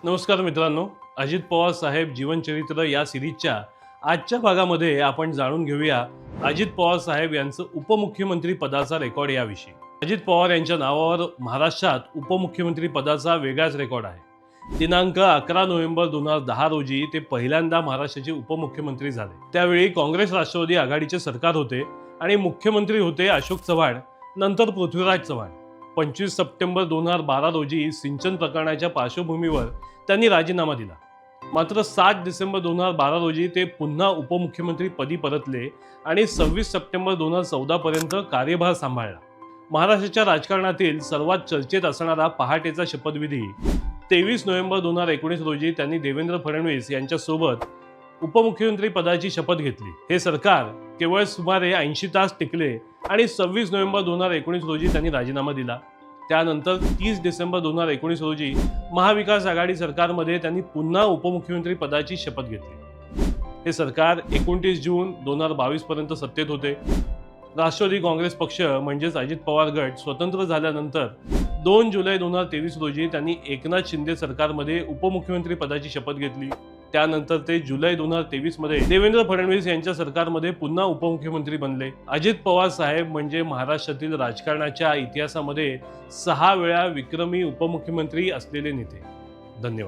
नमस्कार मित्रांनो, अजित पवार साहेब जीवनचरित्र या सिरीजच्या आजच्या भागामध्ये आपण जाणून घेऊया अजित पवार साहेब यांचं उपमुख्यमंत्री पदाचा रेकॉर्ड याविषयी। अजित पवार यांच्या नावावर महाराष्ट्रात उपमुख्यमंत्री पदाचा वेगळाच रेकॉर्ड आहे। दिनांक 11 नोव्हेंबर 2010 रोजी ते पहिल्यांदा महाराष्ट्राचे उपमुख्यमंत्री झाले। त्यावेळी काँग्रेस राष्ट्रवादी आघाडीचे सरकार होते आणि मुख्यमंत्री होते अशोक चव्हाण, नंतर पृथ्वीराज चव्हाण। 25 सप्टेंबर 2012 रोजी सिंचन प्रकरणाच्या पार्श्वभूमीवर त्यांनी राजीनामा दिला। मात्र 7 डिसेंबर 2012 रोजी ते पुन्हा उपमुख्यमंत्री पदी परतले आणि 26 सप्टेंबर 2014 पर्यंत कार्यभार सांभाळला। महाराष्ट्राच्या राजकारणातील सर्वात चर्चेत असणारा पहाटेचा शपथविधी 23 नोव्हेंबर 2019 रोजी त्यांनी देवेंद्र फडणवीस यांच्यासोबत उपमुख्यमंत्री पदाची शपथ घेतली। हे सरकार केवळ सुमारे 80 तास टिकले आणि 26 नोव्हेंबर 2019 रोजी त्यांनी राजीनामा दिला। त्यानंतर 30 डिसेंबर 2019 रोजी महाविकास आघाडी सरकारमध्ये त्यांनी पुन्हा उपमुख्यमंत्री पदाची शपथ घेतली। हे सरकार 29 जून 2022 पर्यंत सत्तेत होते। राष्ट्रवादी काँग्रेस पक्ष म्हणजेच अजित पवार गट स्वतंत्र झाल्यानंतर 2 जुलै 2023 रोजी त्यांनी एकनाथ शिंदे सरकारमध्ये उपमुख्यमंत्री पदाची शपथ घेतली। त्यानंतर ते जुलै 2023 मध्ये देवेंद्र फडणवीस यांच्या सरकारमध्ये पुन्हा उपमुख्यमंत्री बनले। अजित पवार साहेब म्हणजे महाराष्ट्रातील राजकारणाच्या इतिहासामध्ये 6 वेळा विक्रमी उपमुख्यमंत्री असलेले नेते। धन्यवाद।